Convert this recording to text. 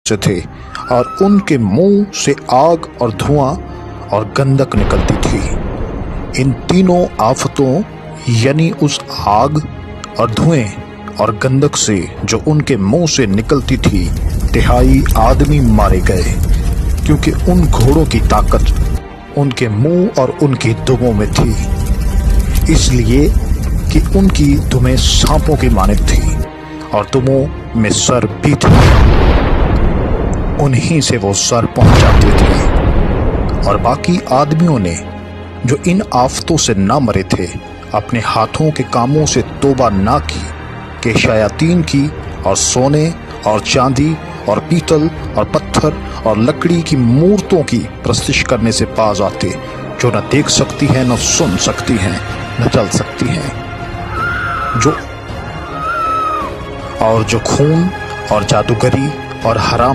से थे और उनके मुंह से आग और धुआं और गंधक निकलती थी। इन तीनों आफतों यानी उस आग और धुएं और गंधक से जो उनके मुंह से निकलती थी, तिहाई आदमी मारे गए, क्योंकि उन घोड़ों की ताकत उनके मुंह और उनकी दुमों में थी, इसलिए कि उनकी दुमें सांपों की मानित थी और दुमों में सर भी थे। उन्हीं से वो सर पहुंच जाते थे। और बाकी आदमियों ने जो इन आफतों से ना मरे थे, अपने हाथों के कामों से तौबा ना की कि शयातीन की और सोने और चांदी और पीतल और पत्थर और लकड़ी की मूर्तों की प्रस्तिश करने से बाज आते, जो न देख सकती हैं, न सुन सकती हैं, न चल सकती हैं, जो खून और जादूगरी और हराम